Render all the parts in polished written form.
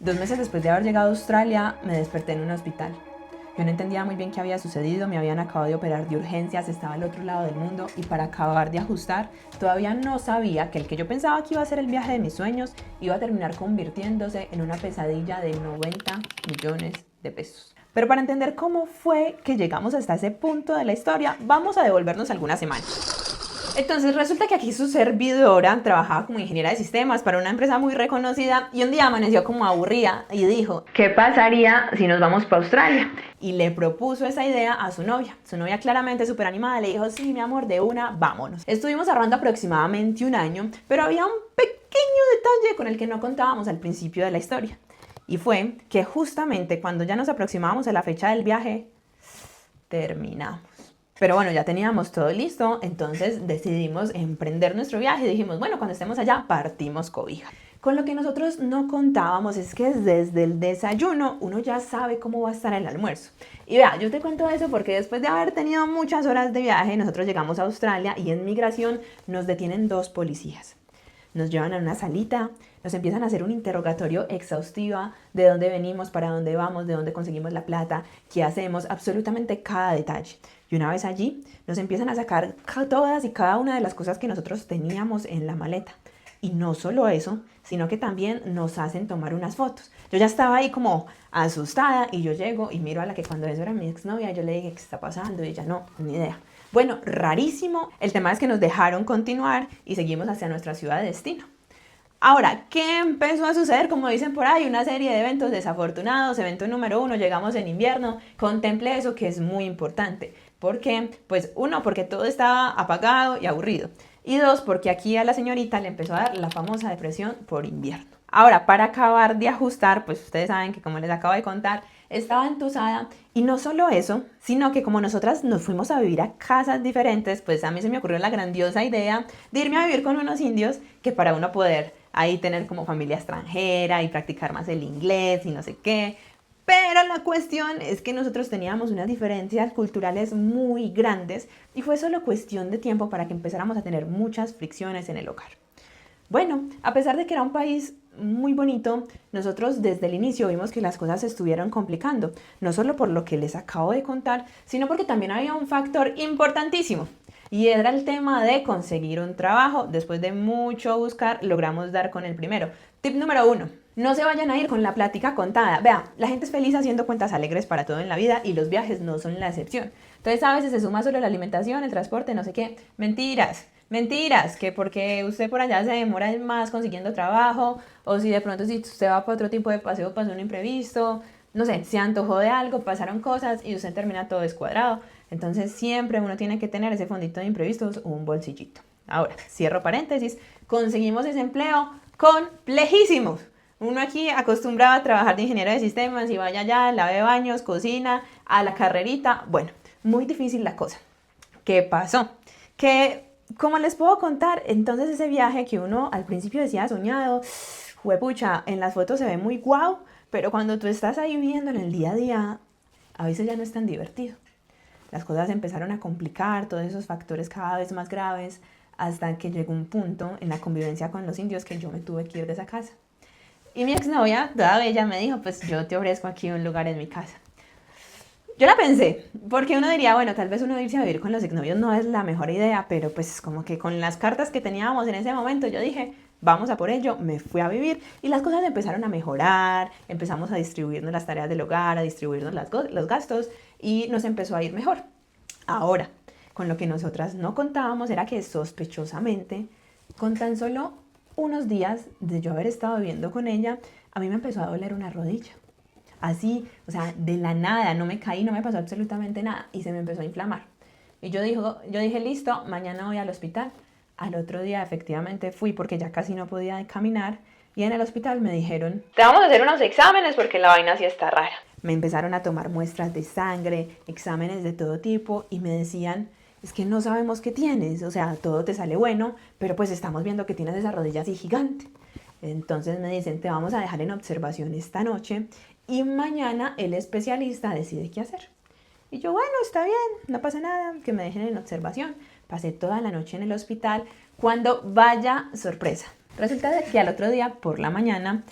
2 meses después de haber llegado a Australia, me desperté en un hospital. Yo no entendía muy bien qué había sucedido, me habían acabado de operar de urgencias, estaba al otro lado del mundo y para acabar de ajustar, todavía no sabía que el que yo pensaba que iba a ser el viaje de mis sueños iba a terminar convirtiéndose en una pesadilla de 90 millones de pesos. Pero para entender cómo fue que llegamos hasta ese punto de la historia, vamos a devolvernos algunas semanas. Entonces resulta que aquí su servidora trabajaba como ingeniera de sistemas para una empresa muy reconocida y un día amaneció como aburrida y dijo, ¿qué pasaría si nos vamos para Australia? Y le propuso esa idea a su novia. Su novia claramente súper animada le dijo, sí, mi amor, de una, vámonos. Estuvimos ahorrando aproximadamente un año, pero había un pequeño detalle con el que no contábamos al principio de la historia. Y fue que justamente cuando ya nos aproximábamos a la fecha del viaje, terminamos. Pero bueno, ya teníamos todo listo, entonces decidimos emprender nuestro viaje y dijimos, bueno, cuando estemos allá partimos cobija. Con lo que nosotros no contábamos es que desde el desayuno uno ya sabe cómo va a estar el almuerzo. Y vea, yo te cuento eso porque después de haber tenido muchas horas de viaje, nosotros llegamos a Australia y en migración nos detienen 2 policías. Nos llevan a una salita, nos empiezan a hacer un interrogatorio exhaustivo de dónde venimos, para dónde vamos, de dónde conseguimos la plata, qué hacemos, absolutamente cada detalle. Y una vez allí, nos empiezan a sacar todas y cada una de las cosas que nosotros teníamos en la maleta. Y no solo eso, sino que también nos hacen tomar unas fotos. Yo ya estaba ahí como asustada y yo llego y miro a la que cuando eso era mi exnovia, yo le dije, ¿qué está pasando? Y ella, no, ni idea. Bueno, rarísimo. El tema es que nos dejaron continuar y seguimos hacia nuestra ciudad de destino. Ahora, ¿qué empezó a suceder? Como dicen por ahí, una serie de eventos desafortunados. Evento número 1, llegamos en invierno. Contemple eso, que es muy importante. ¿Por qué? Pues 1, porque todo estaba apagado y aburrido. Y 2, porque aquí a la señorita le empezó a dar la famosa depresión por invierno. Ahora, para acabar de ajustar, pues ustedes saben que como les acabo de contar, estaba entusada y no solo eso, sino que como nosotras nos fuimos a vivir a casas diferentes, pues a mí se me ocurrió la grandiosa idea de irme a vivir con unos indios que para uno poder ahí tener como familia extranjera y practicar más el inglés y no sé qué. Pero la cuestión es que nosotros teníamos unas diferencias culturales muy grandes y fue solo cuestión de tiempo para que empezáramos a tener muchas fricciones en el hogar. Bueno, a pesar de que era un país muy bonito, nosotros desde el inicio vimos que las cosas se estuvieron complicando, no solo por lo que les acabo de contar, sino porque también había un factor importantísimo. Y era el tema de conseguir un trabajo. Después de mucho buscar, logramos dar con el primero. Tip número 1. No se vayan a ir con la plática contada. Vea, la gente es feliz haciendo cuentas alegres para todo en la vida y los viajes no son la excepción. Entonces a veces se suma solo la alimentación, el transporte, no sé qué. Mentiras. Mentiras, que porque usted por allá se demora más consiguiendo trabajo, o si de pronto si usted va para otro tipo de paseo, pasó un imprevisto, no sé, se antojó de algo, pasaron cosas y usted termina todo descuadrado. Entonces siempre uno tiene que tener ese fondito de imprevistos o un bolsillito. Ahora, cierro paréntesis, conseguimos ese empleo complejísimo. Uno aquí acostumbrado a trabajar de ingeniero de sistemas y vaya allá, lave baños, cocina, a la carrerita. Bueno, muy difícil la cosa. ¿Qué pasó? Que, como les puedo contar, entonces ese viaje que uno al principio decía soñado, juepucha, en las fotos se ve muy guau, pero cuando tú estás ahí viviendo en el día a día, a veces ya no es tan divertido. Las cosas empezaron a complicar, todos esos factores cada vez más graves, hasta que llegó un punto en la convivencia con los indios que yo me tuve que ir de esa casa. Y mi exnovia, toda bella, me dijo, pues yo te ofrezco aquí un lugar en mi casa. Yo la pensé, porque uno diría, bueno, tal vez uno irse a vivir con los exnovios no es la mejor idea, pero pues como que con las cartas que teníamos en ese momento, yo dije, vamos a por ello, me fui a vivir y las cosas empezaron a mejorar, empezamos a distribuirnos las tareas del hogar, a distribuirnos los gastos y nos empezó a ir mejor. Ahora, con lo que nosotras no contábamos era que sospechosamente, con tan solo unos días de yo haber estado viviendo con ella, a mí me empezó a doler una rodilla. Así, o sea, de la nada, no me caí, no me pasó absolutamente nada y se me empezó a inflamar. Y yo dije, listo, mañana voy al hospital. Al otro día efectivamente fui porque ya casi no podía caminar y en el hospital me dijeron, te vamos a hacer unos exámenes porque la vaina sí está rara. Me empezaron a tomar muestras de sangre, exámenes de todo tipo y me decían, es que no sabemos qué tienes, o sea, todo te sale bueno, pero pues estamos viendo que tienes esa rodilla así gigante. Entonces me dicen, te vamos a dejar en observación esta noche y mañana el especialista decide qué hacer. Y yo, bueno, está bien, no pasa nada, que me dejen en observación. Pasé toda la noche en el hospital cuando, vaya sorpresa, resulta que al otro día por la mañana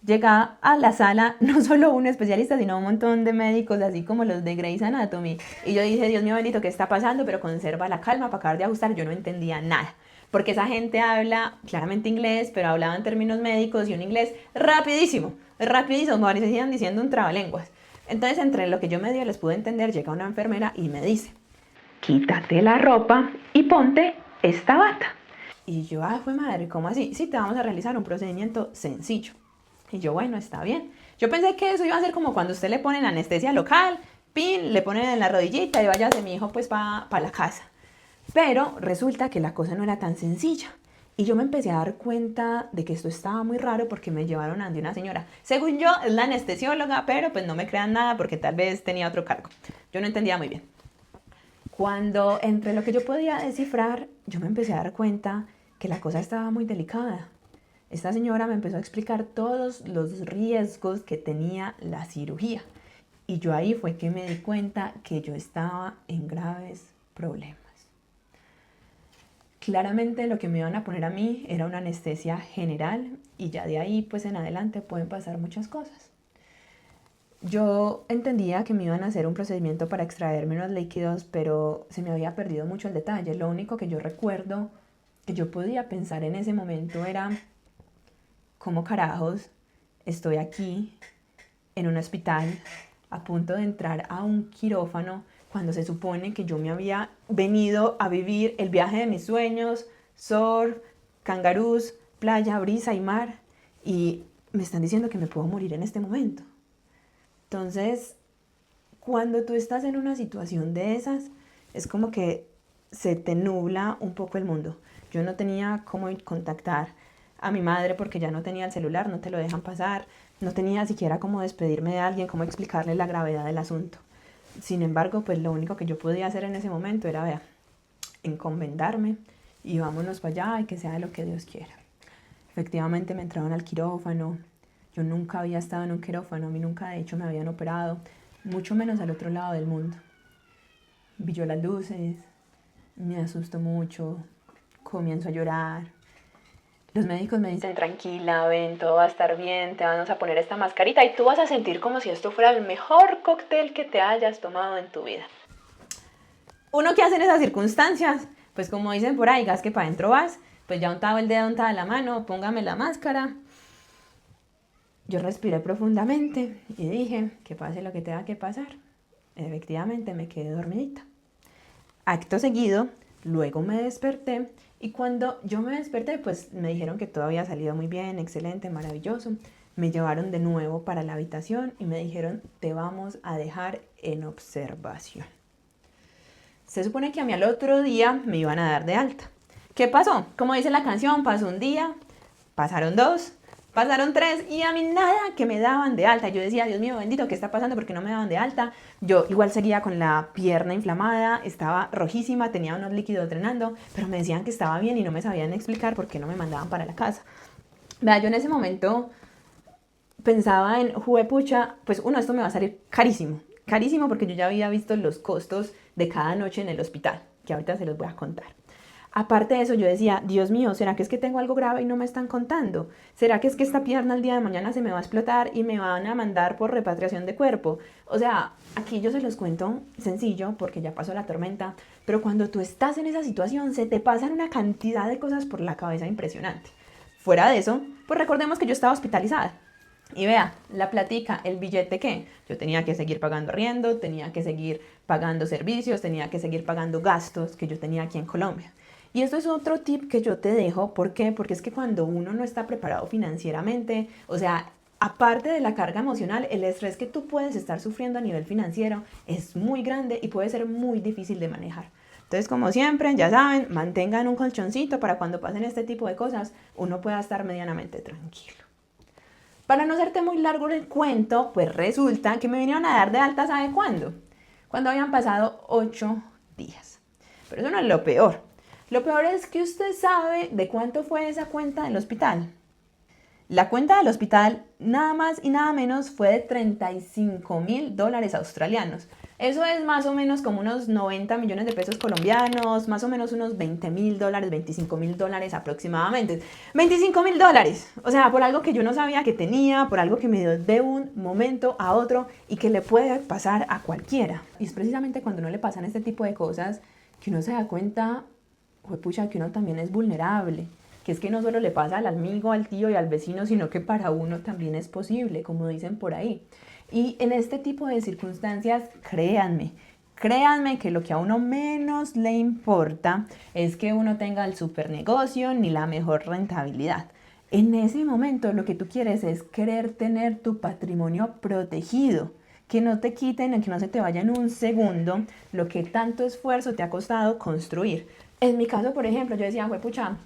llega a la sala no solo un especialista, sino un montón de médicos, así como los de Grey's Anatomy. Y yo dije, Dios mío bendito, ¿qué está pasando? Pero conserva la calma para acabar de ajustar. Yo no entendía nada. Porque esa gente habla claramente inglés, pero hablaba en términos médicos y un inglés rapidísimo, rapidísimo, como parecían diciendo un trabalenguas. Entonces, entre lo que yo medio les pude entender, llega una enfermera y me dice, quítate la ropa y ponte esta bata. Y yo, fue madre, ¿cómo así? Sí, te vamos a realizar un procedimiento sencillo. Y yo, bueno, está bien. Yo pensé que eso iba a ser como cuando usted le ponen anestesia local, pin, le ponen en la rodillita y váyase mi hijo pues para la casa. Pero resulta que la cosa no era tan sencilla. Y yo me empecé a dar cuenta de que esto estaba muy raro porque me llevaron ante una señora. Según yo, es la anestesióloga, pero pues no me crean nada porque tal vez tenía otro cargo. Yo no entendía muy bien. Cuando entre lo que yo podía descifrar, yo me empecé a dar cuenta que la cosa estaba muy delicada. Esta señora me empezó a explicar todos los riesgos que tenía la cirugía. Y yo ahí fue que me di cuenta que yo estaba en graves problemas. Claramente lo que me iban a poner a mí era una anestesia general y ya de ahí pues en adelante pueden pasar muchas cosas. Yo entendía que me iban a hacer un procedimiento para extraerme unos líquidos, pero se me había perdido mucho el detalle. Lo único que yo recuerdo que yo podía pensar en ese momento era ¿cómo carajos estoy aquí en un hospital a punto de entrar a un quirófano cuando se supone que yo me había venido a vivir el viaje de mis sueños, surf, cangarús, playa, brisa y mar, y me están diciendo que me puedo morir en este momento? Entonces, cuando tú estás en una situación de esas, es como que se te nubla un poco el mundo. Yo no tenía cómo contactar a mi madre porque ya no tenía el celular, no te lo dejan pasar, no tenía siquiera cómo despedirme de alguien, cómo explicarle la gravedad del asunto. Sin embargo, pues lo único que yo podía hacer en ese momento era, vea, encomendarme y vámonos para allá y que sea lo que Dios quiera. Efectivamente me entraron al quirófano. Yo nunca había estado en un quirófano, a mí nunca de hecho me habían operado, mucho menos al otro lado del mundo. Vi yo las luces, me asustó mucho, comienzo a llorar. Los médicos me dicen, tranquila, ven, todo va a estar bien, te vamos a poner esta mascarita y tú vas a sentir como si esto fuera el mejor cóctel que te hayas tomado en tu vida. ¿Uno qué hace en esas circunstancias? Pues como dicen por ahí, gas que para adentro vas, pues ya untaba el dedo, untaba la mano, póngame la máscara. Yo respiré profundamente y dije, que pase lo que tenga que pasar. Efectivamente me quedé dormidita. Acto seguido, luego me desperté y cuando yo me desperté, pues me dijeron que todo había salido muy bien, excelente, maravilloso. Me llevaron de nuevo para la habitación y me dijeron, te vamos a dejar en observación. Se supone que a mí al otro día me iban a dar de alta. ¿Qué pasó? Como dice la canción, pasó un día, pasaron 2, pasaron 3 y a mí nada que me daban de alta. Yo decía, Dios mío, bendito, ¿qué está pasando? ¿Por qué no me daban de alta? Yo igual seguía con la pierna inflamada, estaba rojísima, tenía unos líquidos drenando, pero me decían que estaba bien y no me sabían explicar por qué no me mandaban para la casa. Vea, yo en ese momento pensaba en, juepucha, pues uno, esto me va a salir carísimo. Carísimo porque yo ya había visto los costos de cada noche en el hospital, que ahorita se los voy a contar. Aparte de eso, yo decía, Dios mío, ¿será que es que tengo algo grave y no me están contando? ¿Será que es que esta pierna el día de mañana se me va a explotar y me van a mandar por repatriación de cuerpo? O sea, aquí yo se los cuento sencillo porque ya pasó la tormenta, pero cuando tú estás en esa situación se te pasan una cantidad de cosas por la cabeza impresionante. Fuera de eso, pues recordemos que yo estaba hospitalizada. Y vea, la platica, el billete que yo tenía que seguir pagando arriendo, tenía que seguir pagando servicios, tenía que seguir pagando gastos que yo tenía aquí en Colombia. Y esto es otro tip que yo te dejo. ¿Por qué? Porque es que cuando uno no está preparado financieramente, o sea, aparte de la carga emocional, el estrés que tú puedes estar sufriendo a nivel financiero es muy grande y puede ser muy difícil de manejar. Entonces, como siempre, ya saben, mantengan un colchoncito para cuando pasen este tipo de cosas, uno pueda estar medianamente tranquilo. Para no hacerte muy largo el cuento, pues resulta que me vinieron a dar de alta, ¿sabe cuándo? Cuando habían pasado 8 días. Pero eso no es lo peor. Lo peor es que usted sabe de cuánto fue esa cuenta del hospital. La cuenta del hospital nada más y nada menos fue de $35.000 australianos. Eso es más o menos como unos 90 millones de pesos colombianos, más o menos unos $20.000, $25.000 aproximadamente. $25.000, o sea, por algo que yo no sabía que tenía, por algo que me dio de un momento a otro y que le puede pasar a cualquiera. Y es precisamente cuando no le pasan este tipo de cosas que uno se da cuenta, pucha, que uno también es vulnerable. Que es que no solo le pasa al amigo, al tío y al vecino, sino que para uno también es posible, como dicen por ahí. Y en este tipo de circunstancias, créanme que lo que a uno menos le importa es que uno tenga el super negocio ni la mejor rentabilidad. En ese momento lo que tú quieres es querer tener tu patrimonio protegido, que no te quiten, que no se te vaya en un segundo lo que tanto esfuerzo te ha costado construir. En mi caso, por ejemplo, yo decía, pucha,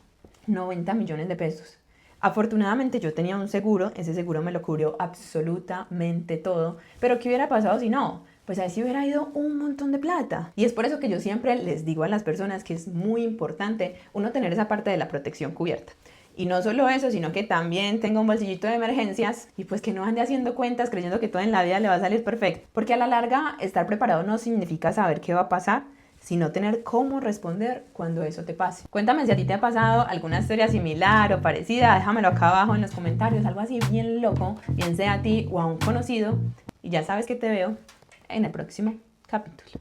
90 millones de pesos. Afortunadamente yo tenía un seguro, ese seguro me lo cubrió absolutamente todo, pero ¿qué hubiera pasado si no? Pues ahí sí hubiera ido un montón de plata. Y es por eso que yo siempre les digo a las personas que es muy importante uno tener esa parte de la protección cubierta. Y no solo eso, sino que también tenga un bolsillito de emergencias y pues que no ande haciendo cuentas creyendo que todo en la vida le va a salir perfecto. Porque a la larga estar preparado no significa saber qué va a pasar, sino tener cómo responder cuando eso te pase. Cuéntame si a ti te ha pasado alguna historia similar o parecida, déjamelo acá abajo en los comentarios, algo así bien loco, bien sea a ti o a un conocido, y ya sabes que te veo en el próximo capítulo.